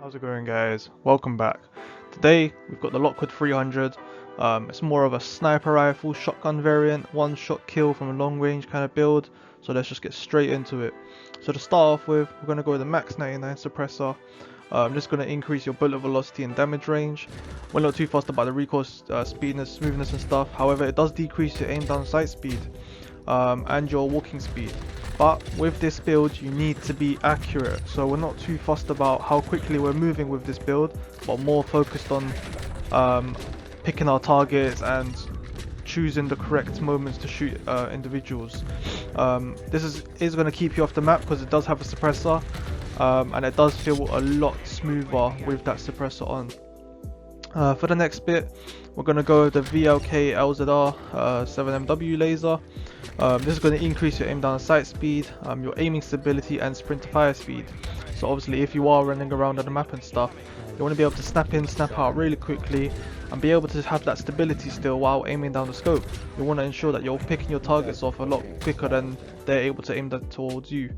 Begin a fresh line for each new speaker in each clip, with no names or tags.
How's it going, guys? Welcome back. Today we've got the Lockwood 300. It's more of a sniper rifle shotgun variant, one shot kill from a long range kind of build. So let's just get straight into it. So to start off with, we're going to go with the Max 99 suppressor. Just going to increase your bullet velocity and damage range. We're not too fussed about the recoil speed and smoothness and stuff. However, it does decrease your aim down sight speed and your walking speed. But with this build you need to be accurate, so we're not too fussed about how quickly we're moving with this build, but more focused on picking our targets and choosing the correct moments to shoot individuals. This is going to keep you off the map because it does have a suppressor, and it does feel a lot smoother with that suppressor on. For the next bit, we're going to go with the VLK LZR 7MW laser. This is going to increase your aim down sight speed, your aiming stability and sprint to fire speed. So obviously if you are running around on the map and stuff, you want to be able to snap in, snap out really quickly and be able to have that stability still while aiming down the scope. You want to ensure that you're picking your targets off a lot quicker than they're able to aim that towards you.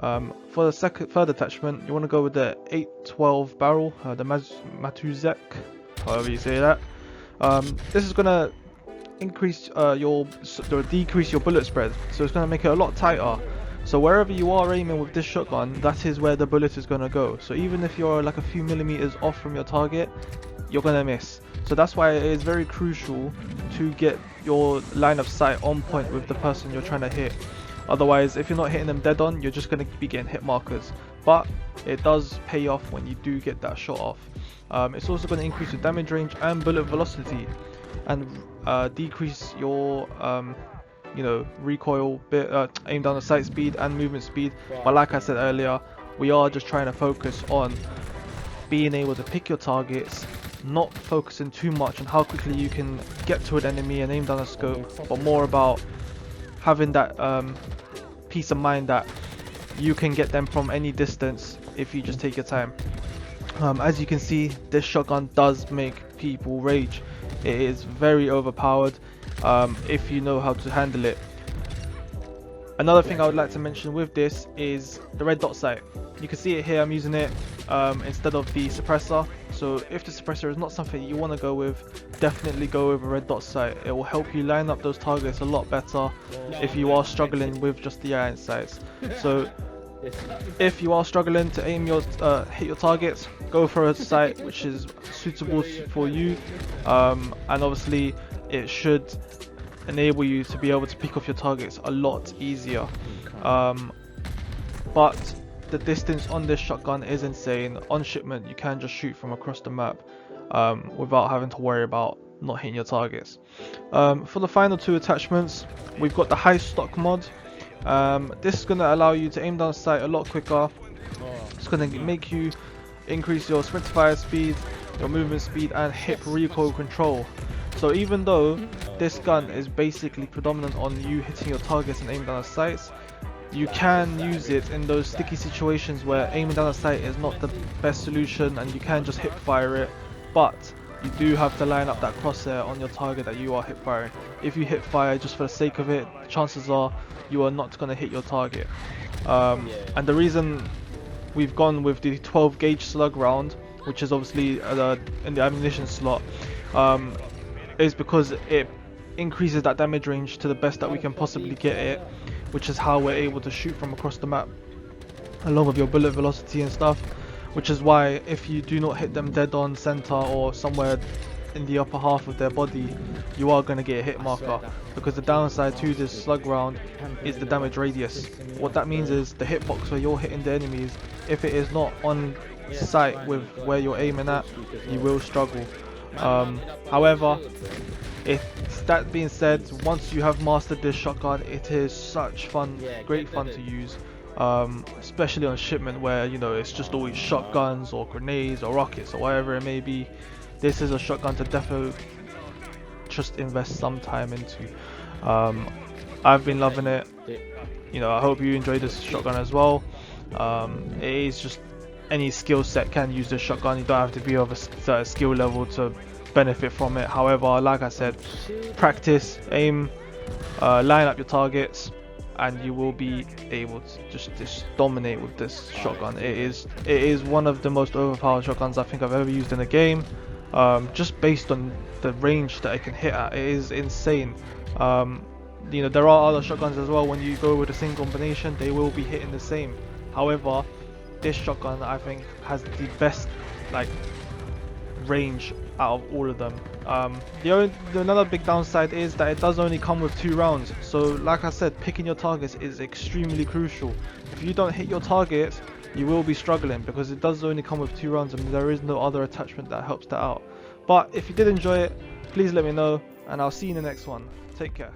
For the third attachment, you want to go with the 812 barrel, the Matuzek, however you say that. This is going to decrease your bullet spread, so it's going to make it a lot tighter. So wherever you are aiming with this shotgun, that is where the bullet is going to go. So even if you're like a few millimeters off from your target, you're going to miss. So that's why it is very crucial to get your line of sight on point with the person you're trying to hit. Otherwise, if you're not hitting them dead on, you're just going to be getting hit markers. But it does pay off when you do get that shot off. It's also going to increase your damage range and bullet velocity, and decrease your recoil bit, aim down the sight speed and movement speed. But like I said earlier, we are just trying to focus on being able to pick your targets, not focusing too much on how quickly you can get to an enemy and aim down a scope, but more about having that peace of mind that you can get them from any distance if you just take your time. As you can see, this shotgun does make people rage. It is very overpowered if you know how to handle it. Another thing I would like to mention with this is the red dot sight. You can see it here, I'm using it instead of the suppressor. So if the suppressor is not something you want to go with, definitely go with a red dot sight. It will help you line up those targets a lot better if you are struggling with just the iron sights. So if you are struggling to aim your hit your targets, go for a sight which is suitable for you, and obviously it should enable you to be able to pick off your targets a lot easier. But the distance on this shotgun is insane. On shipment you can just shoot from across the map without having to worry about not hitting your targets. For the final two attachments, we've got the high stock mod. This is going to allow you to aim down sight a lot quicker. It's going to make you increase your sprint to fire speed, your movement speed and hip recoil control. So even though this gun is basically predominant on you hitting your targets and aiming down the sights, you can use it in those sticky situations where aiming down the sight is not the best solution and you can just hip fire it, but you do have to line up that crosshair on your target that you are hip firing. If you hip fire just for the sake of it, chances are you are not going to hit your target. And the reason we've gone with the 12 gauge slug round, which is obviously in the ammunition slot, is because it increases that damage range to the best that we can possibly get it, which is how we're able to shoot from across the map along with your bullet velocity and stuff. Which is why if you do not hit them dead on center or somewhere in the upper half of their body, you are going to get a hit marker, because the downside to this slug round is the damage radius. What that means is the hitbox where you're hitting the enemies, if it is not on sight with where you're aiming at, you will struggle. However, that being said, once you have mastered this shotgun, it is such fun, great fun to use. Especially on shipment where it's just always shotguns or grenades or rockets or whatever it may be. This is a shotgun to definitely just invest some time into. I've been loving it. I hope you enjoy this shotgun as well. It is just any skill set can use this shotgun. You don't have to be of a certain skill level to benefit from it. However, like I said, practice, aim, line up your targets, and you will be able to just dominate with this shotgun. It is one of the most overpowered shotguns I think I've ever used in a game. Just based on the range that it can hit at, it is insane. You know, there are other shotguns as well. When you go with the same combination, they will be hitting the same. However, this shotgun I think has the best like range out of all of them. Another big downside is that it does only come with 2 rounds. So like I said, picking your targets is extremely crucial. If you don't hit your targets, you will be struggling because it does only come with 2 rounds and there is no other attachment that helps that out. But if you did enjoy it, please let me know and I'll see you in the next one. Take care.